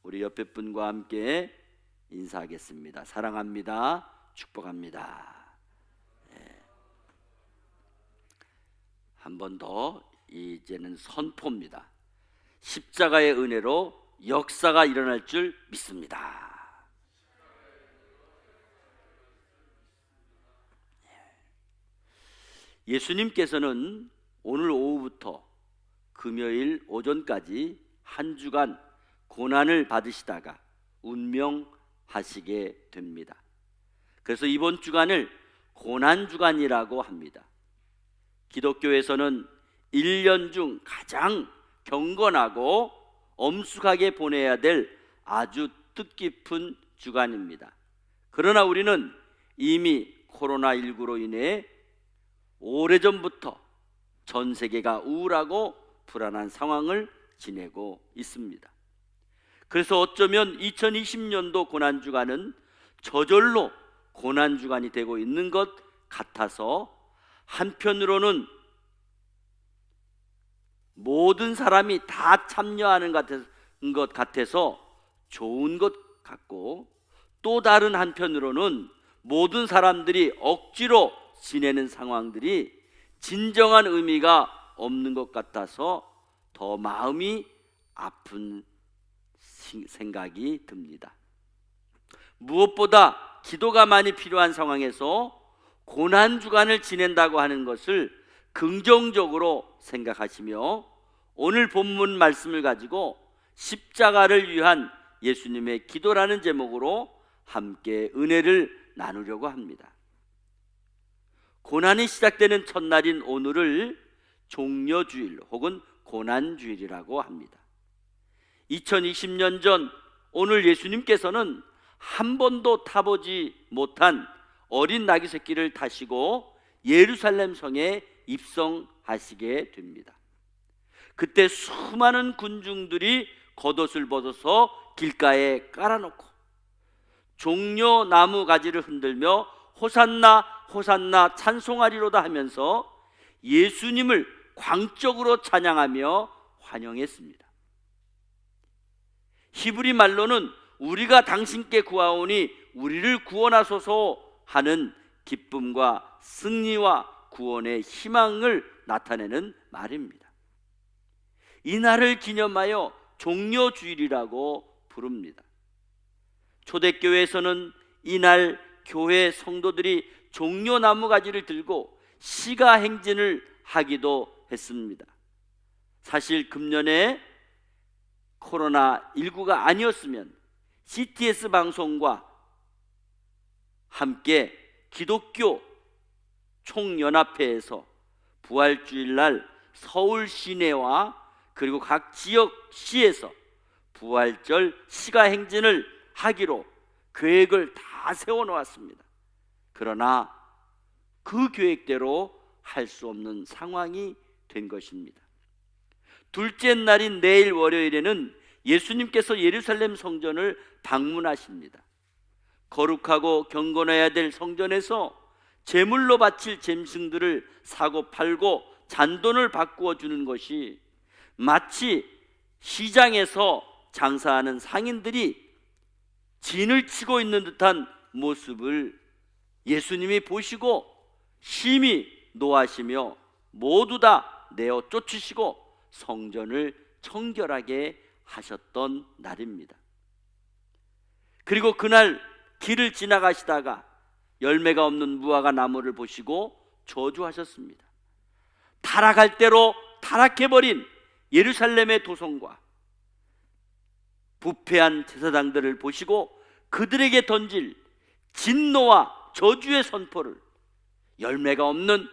우리 옆에 분과 함께 인사하겠습니다. 사랑합니다. 축복합니다. 한 번 더, 이제는 선포입니다. 십자가의 은혜로 역사가 일어날 줄 믿습니다. 예수님께서는 오늘 오후부터 금요일 오전까지 한 주간 고난을 받으시다가 운명하시게 됩니다. 그래서 이번 주간을 고난주간이라고 합니다. 기독교에서는 1년 중 가장 경건하고 엄숙하게 보내야 될 아주 뜻깊은 주간입니다. 그러나 우리는 이미 코로나19로 인해 오래전부터 전 세계가 우울하고 불안한 상황을 지내고 있습니다. 그래서 어쩌면 2020년도 고난주간은 저절로 고난주간이 되고 있는 것 같아서, 한편으로는 모든 사람이 다 참여하는 것 같아서 좋은 것 같고, 또 다른 한편으로는 모든 사람들이 억지로 지내는 상황들이 진정한 의미가 없는 것 같아서 더 마음이 아픈 생각이 듭니다. 무엇보다 기도가 많이 필요한 상황에서 고난주간을 지낸다고 하는 것을 긍정적으로 생각하시며, 오늘 본문 말씀을 가지고 십자가를 위한 예수님의 기도라는 제목으로 함께 은혜를 나누려고 합니다. 고난이 시작되는 첫날인 오늘을 종려주일 혹은 고난주일이라고 합니다. 2020년 전 오늘 예수님께서는 한 번도 타보지 못한 어린 나귀 새끼를 타시고 예루살렘 성에 입성하시게 됩니다. 그때 수많은 군중들이 겉옷을 벗어서 길가에 깔아놓고 종려나무 가지를 흔들며 호산나 호산나 찬송하리로다 하면서 예수님을 광적으로 찬양하며 환영했습니다. 히브리 말로는 우리가 당신께 구하오니 우리를 구원하소서 하는 기쁨과 승리와 구원의 희망을 나타내는 말입니다. 이날을 기념하여 종려주일이라고 부릅니다. 초대교회에서는 이날 교회 성도들이 종려나무 가지를 들고 시가행진을 하기도 했습니다. 사실 금년에 코로나19가 아니었으면 CTS 방송과 함께 기독교 총연합회에서 부활주일날 서울 시내와 그리고 각 지역시에서 부활절 시가행진을 하기로 계획을 다 세워놓았습니다. 그러나 그 계획대로 할 수 없는 상황이 된 것입니다. 둘째 날인 내일 월요일에는 예수님께서 예루살렘 성전을 방문하십니다. 거룩하고 경건해야 될 성전에서 제물로 바칠 짐승들을 사고 팔고 잔돈을 바꾸어 주는 것이 마치 시장에서 장사하는 상인들이 진을 치고 있는 듯한 모습을 예수님이 보시고 심히 노하시며 모두 다 내어 쫓으시고 성전을 청결하게 하셨던 날입니다. 그리고 그날 길을 지나가시다가 열매가 없는 무화과 나무를 보시고 저주하셨습니다. 타락할 대로 타락해버린 예루살렘의 도성과 부패한 제사장들을 보시고 그들에게 던질 진노와 저주의 선포를 열매가 없는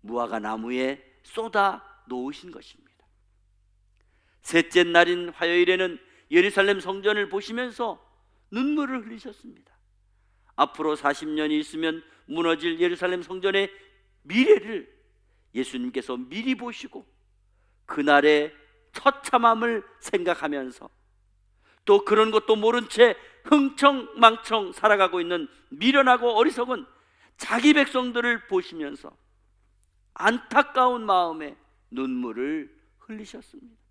무화과 나무에 쏟아 놓으신 것입니다. 셋째 날인 화요일에는 예루살렘 성전을 보시면서 눈물을 흘리셨습니다. 앞으로 40년이 있으면 무너질 예루살렘 성전의 미래를 예수님께서 미리 보시고 그날의 처참함을 생각하면서 또 그런 것도 모른 채 흥청망청 살아가고 있는 미련하고 어리석은 자기 백성들을 보시면서 안타까운 마음에 눈물을 흘리셨습니다.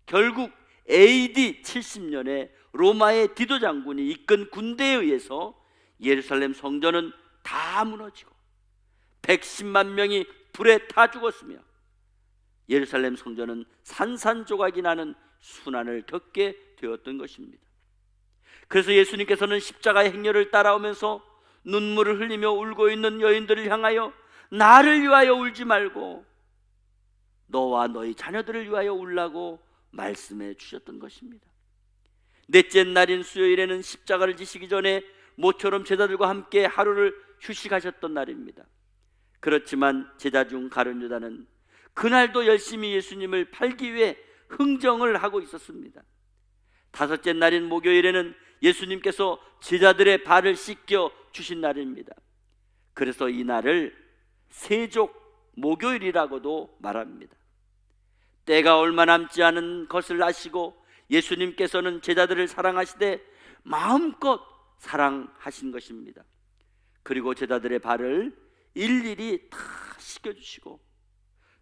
결국 AD 70년에 로마의 디도 장군이 이끈 군대에 의해서 예루살렘 성전은 다 무너지고 110만 명이 불에 타 죽었으며 예루살렘 성전은 산산조각이 나는 순환을 겪게 되었던 것입니다. 그래서 예수님께서는 십자가의 행렬을 따라오면서 눈물을 흘리며 울고 있는 여인들을 향하여 나를 위하여 울지 말고 너와 너희 자녀들을 위하여 울라고 말씀해 주셨던 것입니다. 넷째 날인 수요일에는 십자가를 지시기 전에 모처럼 제자들과 함께 하루를 휴식하셨던 날입니다. 그렇지만 제자 중 가룟 유다는 그날도 열심히 예수님을 팔기 위해 흥정을 하고 있었습니다. 다섯째 날인 목요일에는 예수님께서 제자들의 발을 씻겨 주신 날입니다. 그래서 이 날을 세족 목요일이라고도 말합니다. 때가 얼마 남지 않은 것을 아시고 예수님께서는 제자들을 사랑하시되 마음껏 사랑하신 것입니다. 그리고 제자들의 발을 일일이 다 씻겨주시고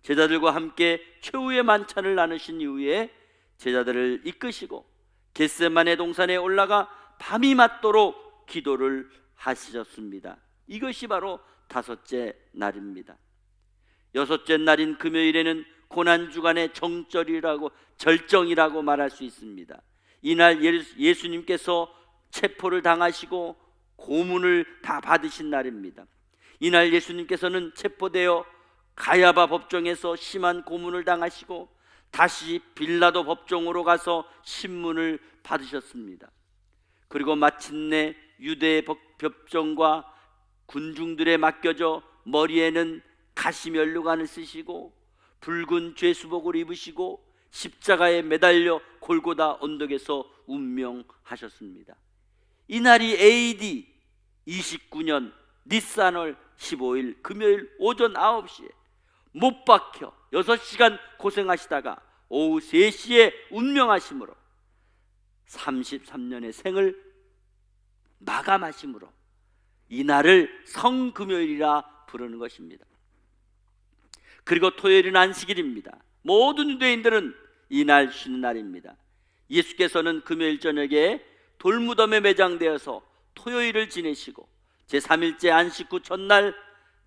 제자들과 함께 최후의 만찬을 나누신 이후에 제자들을 이끄시고 겟세마네 동산에 올라가 밤이 맞도록 기도를 하셨습니다. 이것이 바로 다섯째 날입니다. 여섯째 날인 금요일에는 고난주간의 절정이라고 말할 수 있습니다. 이날 예수님께서 체포를 당하시고 고문을 다 받으신 날입니다. 이날 예수님께서는 체포되어 가야바 법정에서 심한 고문을 당하시고 다시 빌라도 법정으로 가서 신문을 받으셨습니다. 그리고 마침내 유대 법정과 군중들에 맡겨져 머리에는 가시면류관을 쓰시고 붉은 죄수복을 입으시고 십자가에 매달려 골고다 언덕에서 운명하셨습니다. 이날이 AD 29년 니산월 15일 금요일 오전 9시에 못 박혀 6시간 고생하시다가 오후 3시에 운명하심으로 33년의 생을 마감하심으로 이날을 성금요일이라 부르는 것입니다. 그리고 토요일은 안식일입니다. 모든 유대인들은 이날 쉬는 날입니다. 예수께서는 금요일 저녁에 돌무덤에 매장되어서 토요일을 지내시고 제3일째 안식 후 첫날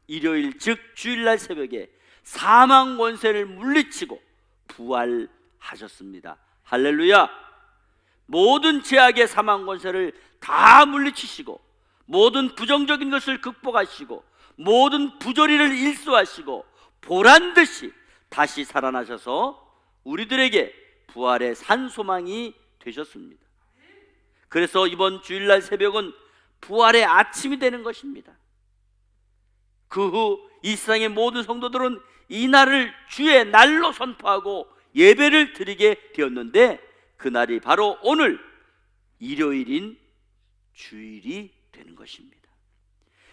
일요일 즉 주일날 새벽에 사망 권세를 물리치고 부활하셨습니다. 할렐루야! 모든 죄악의 사망 권세를 다 물리치시고 모든 부정적인 것을 극복하시고 모든 부조리를 일수하시고 보란듯이 다시 살아나셔서 우리들에게 부활의 산소망이 되셨습니다. 그래서 이번 주일날 새벽은 부활의 아침이 되는 것입니다. 그 후 이 세상의 모든 성도들은 이 날을 주의 날로 선포하고 예배를 드리게 되었는데 그날이 바로 오늘 일요일인 주일이 되는 것입니다.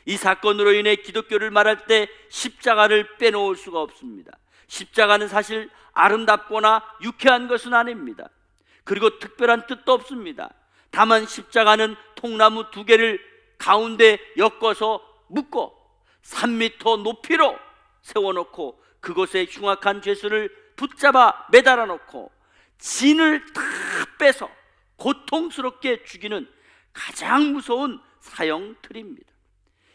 이 사건으로 인해 기독교를 말할 때 십자가를 빼놓을 수가 없습니다. 십자가는 사실 아름답거나 유쾌한 것은 아닙니다. 그리고 특별한 뜻도 없습니다. 다만 십자가는 통나무 2개를 가운데 엮어서 묶어 3m 높이로 세워놓고 그곳에 흉악한 죄수를 붙잡아 매달아 놓고 진을 다 빼서 고통스럽게 죽이는 가장 무서운 사형틀입니다.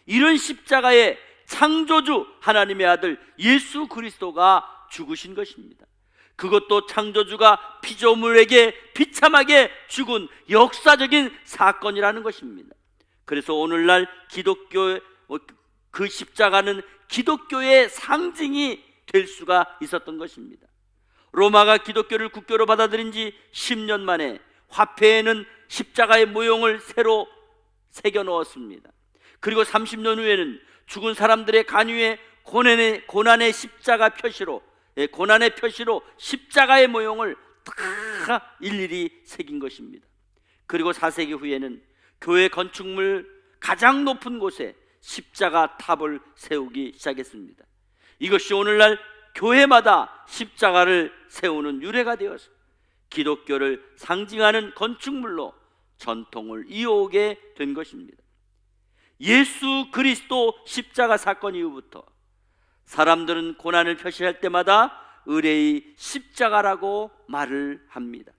이런 십자가에 창조주 하나님의 아들 예수 그리스도가 죽으신 것입니다. 그것도 창조주가 피조물에게 비참하게 죽은 역사적인 사건이라는 것입니다. 그래서 오늘날 기독교의 그 십자가는 기독교의 상징이 될 수가 있었던 것입니다. 로마가 기독교를 국교로 받아들인 지 10년 만에 화폐에는 십자가의 모형을 새로 새겨 넣었습니다. 그리고 30년 후에는 죽은 사람들의 간유에 고난의 십자가 표시로 고난의 표시로 십자가의 모형을 다 일일이 새긴 것입니다. 그리고 4세기 후에는 교회 건축물 가장 높은 곳에 십자가 탑을 세우기 시작했습니다. 이것이 오늘날 교회마다 십자가를 세우는 유래가 되어서 기독교를 상징하는 건축물로 전통을 이어오게 된 것입니다. 예수 그리스도 십자가 사건 이후부터 사람들은 고난을 표시할 때마다 의뢰의 십자가라고 말을 합니다.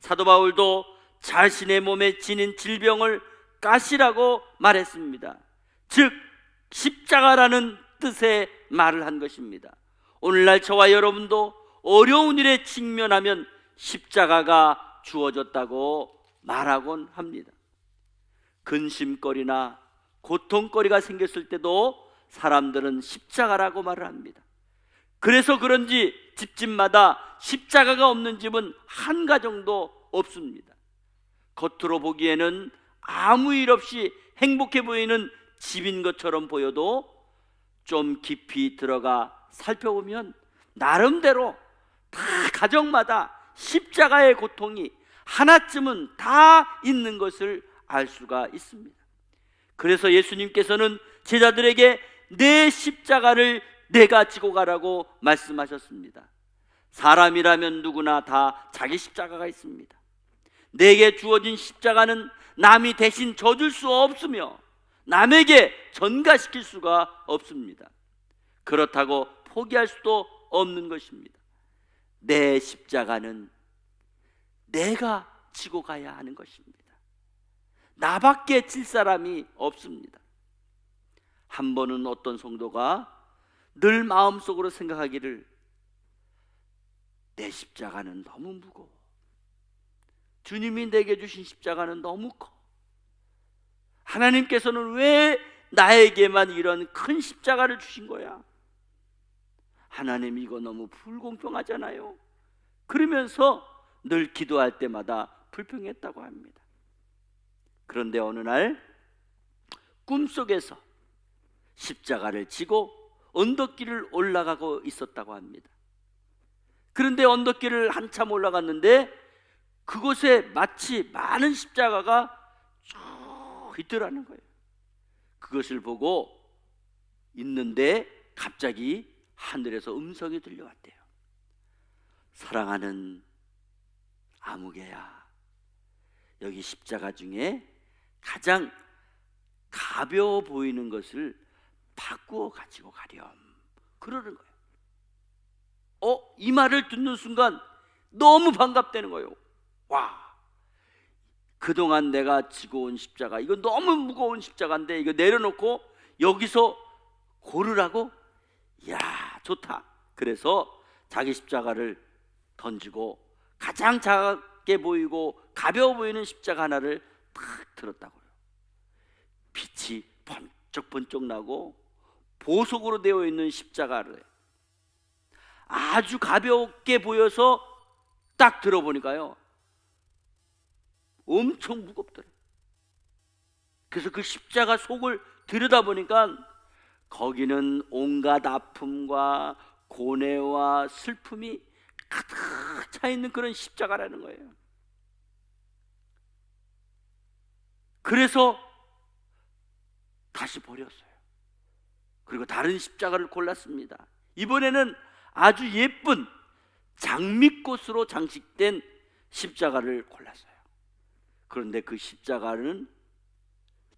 사도 바울도 자신의 몸에 지닌 질병을 가시라고 말했습니다. 즉 십자가라는 뜻의 말을 한 것입니다. 오늘날 저와 여러분도 어려운 일에 직면하면 십자가가 주어졌다고 말하곤 합니다. 근심거리나 고통거리가 생겼을 때도 사람들은 십자가라고 말을 합니다. 그래서 그런지 집집마다 십자가가 없는 집은 한 가정도 없습니다. 겉으로 보기에는 아무 일 없이 행복해 보이는 집인 것처럼 보여도 좀 깊이 들어가 살펴보면 나름대로 다 가정마다 십자가의 고통이 하나쯤은 다 있는 것을 알 수가 있습니다. 그래서 예수님께서는 제자들에게 내 십자가를 내가 지고 가라고 말씀하셨습니다. 사람이라면 누구나 다 자기 십자가가 있습니다. 내게 주어진 십자가는 남이 대신 져줄 수 없으며 남에게 전가시킬 수가 없습니다. 그렇다고 포기할 수도 없는 것입니다. 내 십자가는 내가 지고 가야 하는 것입니다. 나밖에 질 사람이 없습니다. 한 번은 어떤 성도가 늘 마음속으로 생각하기를, 내 십자가는 너무 무거워. 주님이 내게 주신 십자가는 너무 커. 하나님께서는 왜 나에게만 이런 큰 십자가를 주신 거야? 하나님, 이거 너무 불공평하잖아요. 그러면서 늘 기도할 때마다 불평했다고 합니다. 그런데 어느 날 꿈속에서 십자가를 지고 언덕길을 올라가고 있었다고 합니다. 그런데 언덕길을 한참 올라갔는데 그곳에 마치 많은 십자가가 쭉 있더라는 거예요. 그것을 보고 있는데 갑자기 하늘에서 음성이 들려왔대요. 사랑하는 아무개야, 여기 십자가 중에 가장 가벼워 보이는 것을 바꾸어 가지고 가렴, 그러는 거예요. 이 말을 듣는 순간 너무 반갑다는 거예요. 와, 그동안 내가 지고 온 십자가, 이거 너무 무거운 십자가인데 이거 내려놓고 여기서 고르라고? 이야, 좋다. 그래서 자기 십자가를 던지고 가장 작게 보이고 가벼워 보이는 십자가 하나를 탁 들었다고요. 빛이 번쩍번쩍 나고 보석으로 되어 있는 십자가를 아주 가볍게 보여서 딱 들어보니까요, 엄청 무겁더래요. 그래서 그 십자가 속을 들여다보니까 거기는 온갖 아픔과 고뇌와 슬픔이 가득 차 있는 그런 십자가라는 거예요. 그래서 다시 버렸어요. 그리고 다른 십자가를 골랐습니다. 이번에는 아주 예쁜 장미꽃으로 장식된 십자가를 골랐어요. 그런데 그 십자가는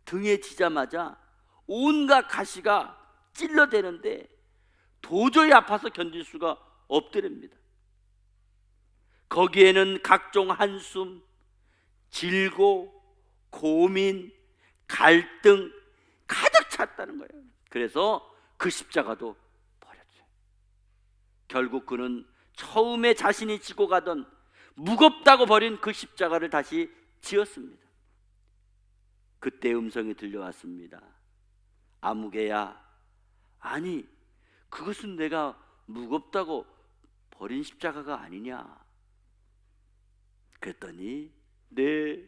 등에 지자마자 온갖 가시가 찔러대는데 도저히 아파서 견딜 수가 없더랍니다. 거기에는 각종 한숨, 질고, 고민, 갈등 가득 찼다는 거예요. 그래서 그 십자가도 버렸어요. 결국 그는 처음에 자신이 지고 가던 무겁다고 버린 그 십자가를 다시 지었습니다. 그때 음성이 들려왔습니다. 아무개야, 아니 그것은 내가 무겁다고 버린 십자가가 아니냐? 그랬더니, 네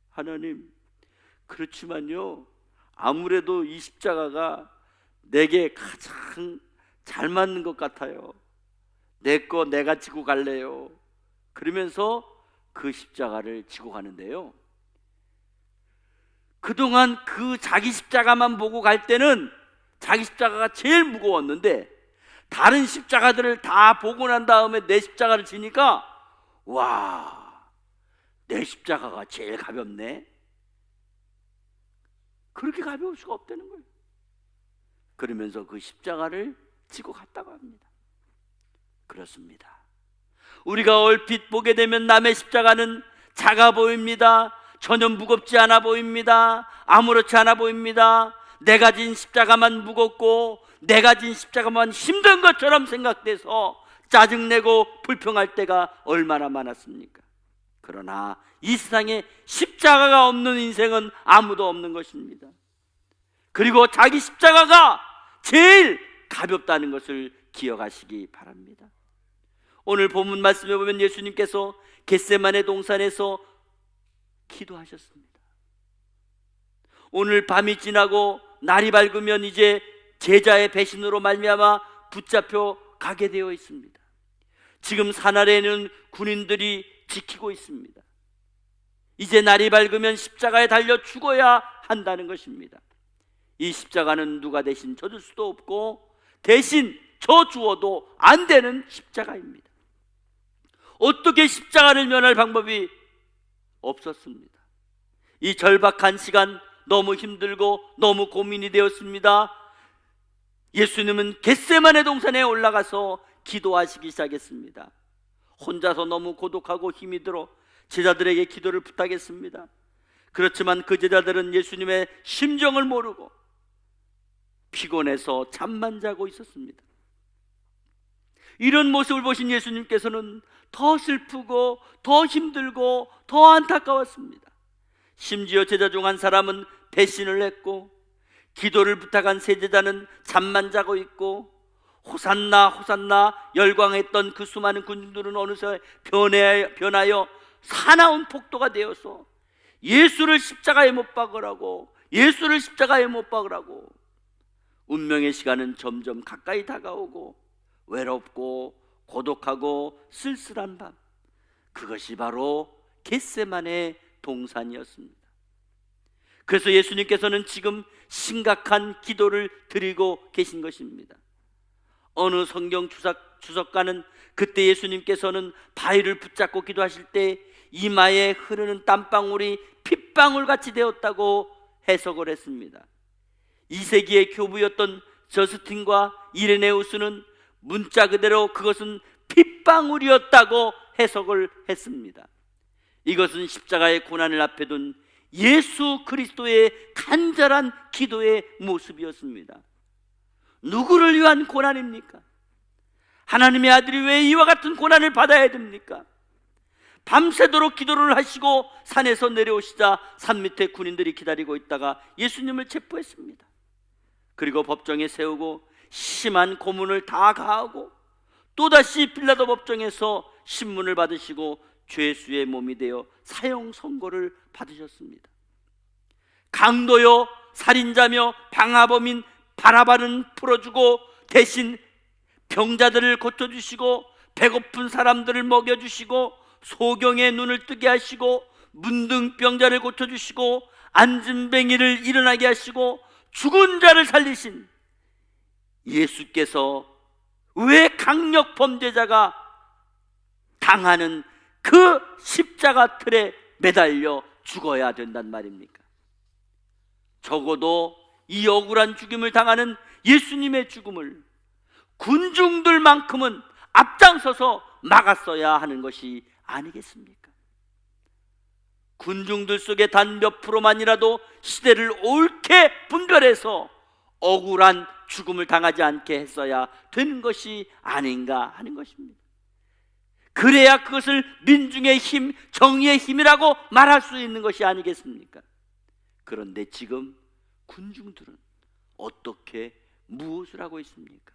하나님, 그렇지만요, 아무래도 이 십자가가 내게 가장 잘 맞는 것 같아요. 내 거 내가 지고 갈래요. 그러면서 그 십자가를 지고 가는데요, 그동안 그 자기 십자가만 보고 갈 때는 자기 십자가가 제일 무거웠는데 다른 십자가들을 다 보고 난 다음에 내 십자가를 지니까, 와, 내 십자가가 제일 가볍네. 그렇게 가벼울 수가 없다는 거예요. 그러면서 그 십자가를 지고 갔다고 합니다. 그렇습니다. 우리가 얼핏 보게 되면 남의 십자가는 작아 보입니다. 전혀 무겁지 않아 보입니다. 아무렇지 않아 보입니다. 내가 진 십자가만 무겁고 내가 진 십자가만 힘든 것처럼 생각돼서 짜증내고 불평할 때가 얼마나 많았습니까? 그러나 이 세상에 십자가가 없는 인생은 아무도 없는 것입니다. 그리고 자기 십자가가 제일 가볍다는 것을 기억하시기 바랍니다. 오늘 본문 말씀에 보면 예수님께서 겟세마네 동산에서 기도하셨습니다. 오늘 밤이 지나고 날이 밝으면 이제 제자의 배신으로 말미암아 붙잡혀 가게 되어 있습니다. 지금 산 아래에는 군인들이 지키고 있습니다. 이제 날이 밝으면 십자가에 달려 죽어야 한다는 것입니다. 이 십자가는 누가 대신 져줄 수도 없고 대신 져 주어도 안 되는 십자가입니다. 어떻게 십자가를 면할 방법이 없었습니다. 이 절박한 시간 너무 힘들고 너무 고민이 되었습니다. 예수님은 겟세마네 동산에 올라가서 기도하시기 시작했습니다. 혼자서 너무 고독하고 힘이 들어 제자들에게 기도를 부탁했습니다. 그렇지만 그 제자들은 예수님의 심정을 모르고 피곤해서 잠만 자고 있었습니다. 이런 모습을 보신 예수님께서는 더 슬프고 더 힘들고 더 안타까웠습니다. 심지어 제자 중 한 사람은 배신을 했고 기도를 부탁한 세 제자는 잠만 자고 있고 호산나 호산나 열광했던 그 수많은 군중들은 어느새 변하여 사나운 폭도가 되어서 예수를 십자가에 못 박으라고, 예수를 십자가에 못 박으라고. 운명의 시간은 점점 가까이 다가오고 외롭고 고독하고 쓸쓸한 밤, 그것이 바로 겟세마네 동산이었습니다. 그래서 예수님께서는 지금 심각한 기도를 드리고 계신 것입니다. 어느 성경 주석가는 그때 예수님께서는 바위를 붙잡고 기도하실 때 이마에 흐르는 땀방울이 핏방울같이 되었다고 해석을 했습니다. 2세기의 교부였던 저스틴과 이레네우스는 문자 그대로 그것은 핏방울이었다고 해석을 했습니다. 이것은 십자가의 고난을 앞에 둔 예수 그리스도의 간절한 기도의 모습이었습니다. 누구를 위한 고난입니까? 하나님의 아들이 왜 이와 같은 고난을 받아야 됩니까? 밤새도록 기도를 하시고 산에서 내려오시자 산 밑에 군인들이 기다리고 있다가 예수님을 체포했습니다. 그리고 법정에 세우고 심한 고문을 다 가하고 또다시 빌라도 법정에서 신문을 받으시고 죄수의 몸이 되어 사형 선고를 받으셨습니다. 강도요 살인자며 방화범인 바라바는 풀어주고 대신 병자들을 고쳐주시고 배고픈 사람들을 먹여주시고 소경의 눈을 뜨게 하시고 문둥병자를 고쳐주시고 안진뱅이를 일어나게 하시고 죽은 자를 살리신 예수께서 왜 강력 범죄자가 당하는 그 십자가 틀에 매달려 죽어야 된단 말입니까? 적어도 이 억울한 죽임을 당하는 예수님의 죽음을 군중들만큼은 앞장서서 막았어야 하는 것이 아니겠습니까? 군중들 속에 단 몇 프로만이라도 시대를 옳게 분별해서 억울한 죽음을 당하지 않게 했어야 되는 것이 아닌가 하는 것입니다. 그래야 그것을 민중의 힘, 정의의 힘이라고 말할 수 있는 것이 아니겠습니까? 그런데 지금 군중들은 어떻게 무엇을 하고 있습니까?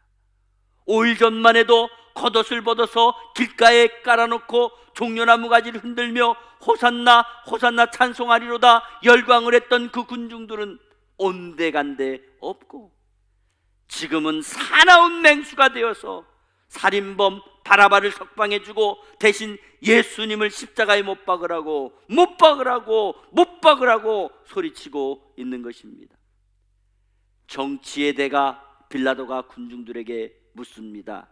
5일 전만 해도 겉옷을 벗어서 길가에 깔아놓고 종려나무 가지를 흔들며 호산나 호산나 찬송하리로다 열광을 했던 그 군중들은 온데간데 없고 지금은 사나운 맹수가 되어서 살인범 바라바를 석방해주고 대신 예수님을 십자가에 못 박으라고 못 박으라고 못 박으라고 소리치고 있는 것입니다. 정치의 대가 빌라도가 군중들에게 묻습니다.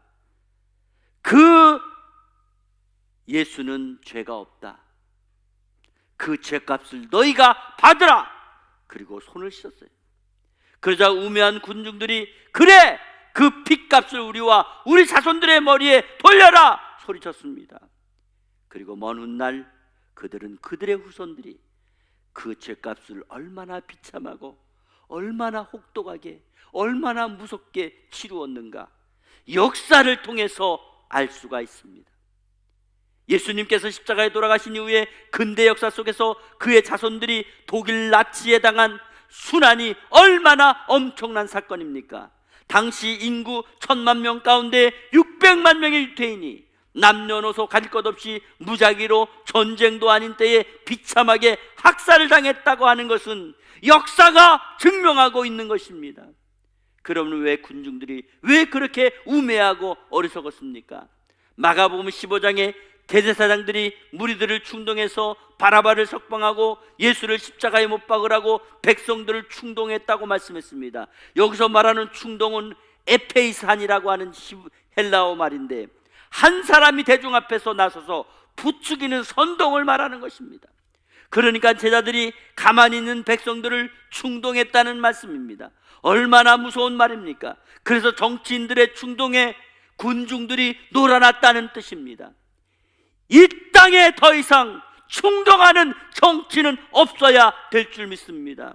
그 예수는 죄가 없다. 그 죄값을 너희가 받으라. 그리고 손을 씻었어요. 그러자 우매한 군중들이 그래 그 핏값을 우리와 우리 자손들의 머리에 돌려라 소리쳤습니다. 그리고 먼 훗날 그들은 그들의 후손들이 그 죄값을 얼마나 비참하고 얼마나 혹독하게 얼마나 무섭게 치루었는가 역사를 통해서 알 수가 있습니다. 예수님께서 십자가에 돌아가신 이후에 근대 역사 속에서 그의 자손들이 독일 나치에 당한 순환이 얼마나 엄청난 사건입니까? 당시 인구 1000만 명 가운데 600만 명의 유태인이 남녀노소 가릴 것 없이 무작위로 전쟁도 아닌 때에 비참하게 학살을 당했다고 하는 것은 역사가 증명하고 있는 것입니다. 그러면 왜 군중들이 왜 그렇게 우매하고 어리석었습니까? 마가복음 15장에 대제사장들이 무리들을 충동해서 바라바를 석방하고 예수를 십자가에 못 박으라고 백성들을 충동했다고 말씀했습니다. 여기서 말하는 충동은 에페이산이라고 하는 헬라어 말인데 한 사람이 대중 앞에서 나서서 부추기는 선동을 말하는 것입니다. 그러니까 제자들이 가만히 있는 백성들을 충동했다는 말씀입니다. 얼마나 무서운 말입니까? 그래서 정치인들의 충동에 군중들이 놀아났다는 뜻입니다. 이 땅에 더 이상 충동하는 정치는 없어야 될 줄 믿습니다.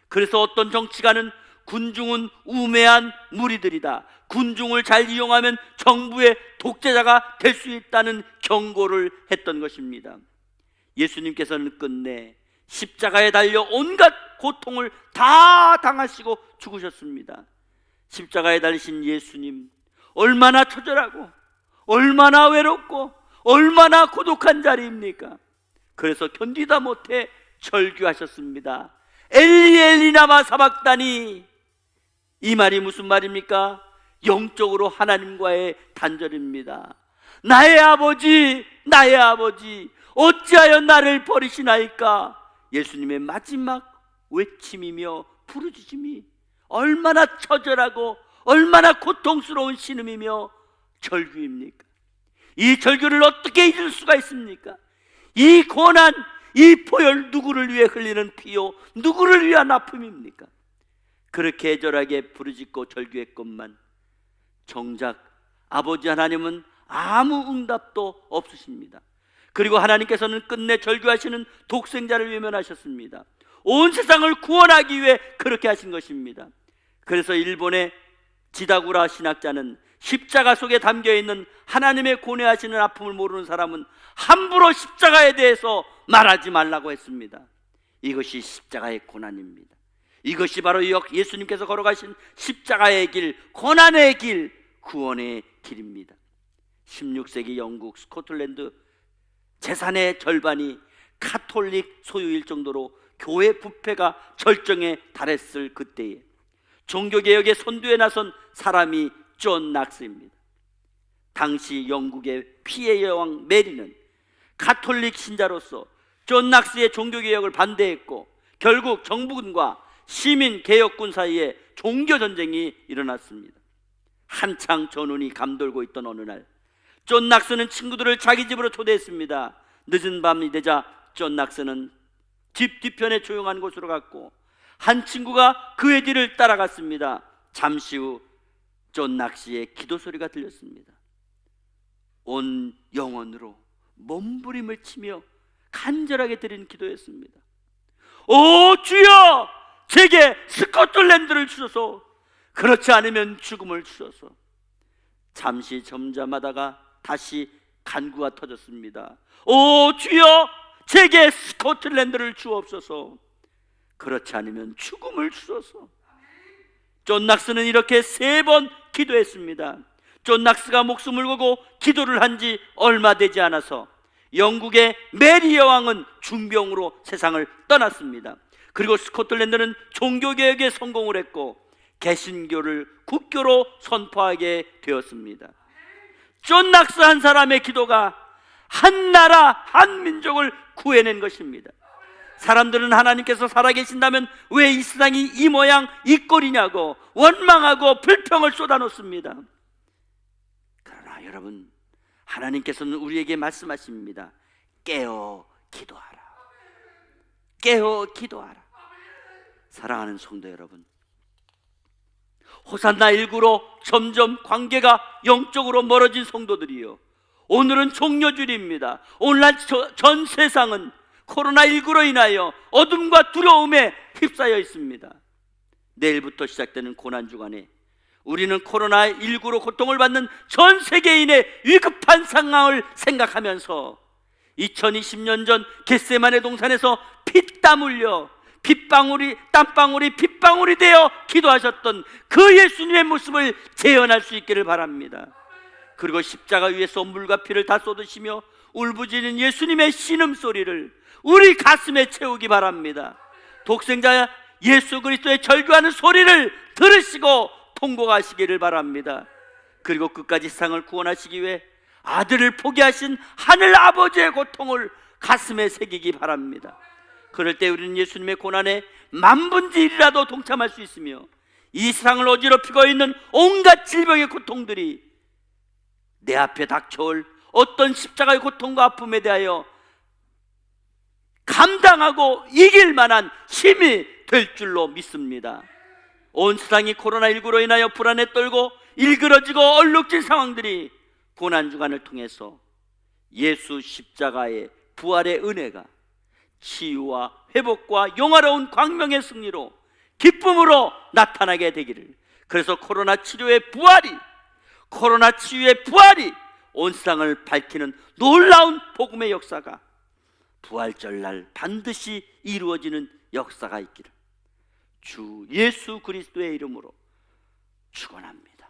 그래서 어떤 정치가는 군중은 우매한 무리들이다, 군중을 잘 이용하면 정부의 독재자가 될 수 있다는 경고를 했던 것입니다. 예수님께서는 끝내 십자가에 달려 온갖 고통을 다 당하시고 죽으셨습니다. 십자가에 달리신 예수님, 얼마나 처절하고 얼마나 외롭고 얼마나 고독한 자리입니까? 그래서 견디다 못해 절규하셨습니다. 엘리 엘리 라마 사박다니. 이 말이 무슨 말입니까? 영적으로 하나님과의 단절입니다. 나의 아버지, 나의 아버지, 어찌하여 나를 버리시나이까? 예수님의 마지막 외침이며 부르짖음이 얼마나 처절하고 얼마나 고통스러운 신음이며 절규입니까? 이 절규를 어떻게 잊을 수가 있습니까? 이 고난, 이 포열, 누구를 위해 흘리는 피요, 누구를 위한 아픔입니까? 그렇게 애절하게 부르짖고 절규했건만 정작 아버지 하나님은 아무 응답도 없으십니다. 그리고 하나님께서는 끝내 절규하시는 독생자를 외면하셨습니다. 온 세상을 구원하기 위해 그렇게 하신 것입니다. 그래서 일본의 지다구라 신학자는 십자가 속에 담겨있는 하나님의 고뇌하시는 아픔을 모르는 사람은 함부로 십자가에 대해서 말하지 말라고 했습니다. 이것이 십자가의 고난입니다. 이것이 바로 예수님께서 걸어가신 십자가의 길, 고난의 길, 구원의 길입니다. 16세기 영국 스코틀랜드 재산의 절반이 카톨릭 소유일 정도로 교회 부패가 절정에 달했을 그때에 종교개혁의 선두에 나선 사람이 존 낙스입니다. 당시 영국의 피해 여왕 메리는 가톨릭 신자로서 존 낙스의 종교개혁을 반대했고 결국 정부군과 시민개혁군 사이에 종교전쟁이 일어났습니다. 한창 전운이 감돌고 있던 어느 날 존 낙스는 친구들을 자기 집으로 초대했습니다. 늦은 밤이 되자 존 낙스는 집 뒤편에 조용한 곳으로 갔고 한 친구가 그의 뒤를 따라갔습니다. 잠시 후 존 낙스의 기도 소리가 들렸습니다. 온 영혼으로 몸부림을 치며 간절하게 드린 기도였습니다. 오 주여, 제게 스코틀랜드를 주소서. 그렇지 않으면 죽음을 주소서. 잠시 잠잠하다가 다시 간구가 터졌습니다. 오 주여, 제게 스코틀랜드를 주옵소서. 그렇지 않으면 죽음을 주소서. 존 낙스는 이렇게 3번 기도했습니다. 존 낙스가 목숨을 걸고 기도를 한 지 얼마 되지 않아서 영국의 메리 여왕은 중병으로 세상을 떠났습니다. 그리고 스코틀랜드는 종교개혁에 성공을 했고 개신교를 국교로 선포하게 되었습니다. 존 낙스 한 사람의 기도가 한 나라, 한 민족을 구해낸 것입니다. 사람들은 하나님께서 살아계신다면 왜 이 세상이 이 모양 이 꼴이냐고 원망하고 불평을 쏟아놓습니다. 그러나 여러분, 하나님께서는 우리에게 말씀하십니다. 깨어 기도하라. 깨어 기도하라. 사랑하는 성도 여러분, 호산나 일구로 점점 관계가 영적으로 멀어진 성도들이요, 오늘은 종료주일입니다. 오늘날 전 세상은 코로나19로 인하여 어둠과 두려움에 휩싸여 있습니다. 내일부터 시작되는 고난주간에 우리는 코로나19로 고통을 받는 전 세계인의 위급한 상황을 생각하면서 2020년 전 겟세마네 동산에서 피땀 흘려 땀방울이 핏방울이 되어 기도하셨던 그 예수님의 모습을 재현할 수 있기를 바랍니다. 그리고 십자가 위에서 물과 피를 다 쏟으시며 울부짖는 예수님의 신음소리를 우리 가슴에 채우기 바랍니다. 독생자 예수 그리스도의 절규하는 소리를 들으시고 통곡하시기를 바랍니다. 그리고 끝까지 세상을 구원하시기 위해 아들을 포기하신 하늘 아버지의 고통을 가슴에 새기기 바랍니다. 그럴 때 우리는 예수님의 고난에 만분의 1이라도 동참할 수 있으며 이 세상을 어지럽히고 있는 온갖 질병의 고통들이 내 앞에 닥쳐올 어떤 십자가의 고통과 아픔에 대하여 감당하고 이길 만한 힘이 될 줄로 믿습니다. 온 세상이 코로나19로 인하여 불안에 떨고 일그러지고 얼룩진 상황들이 고난주간을 통해서 예수 십자가의 부활의 은혜가 치유와 회복과 영화로운 광명의 승리로 기쁨으로 나타나게 되기를, 그래서 코로나 치유의 부활이 온 세상을 밝히는 놀라운 복음의 역사가 부활절날 반드시 이루어지는 역사가 있기를 주 예수 그리스도의 이름으로 축원합니다.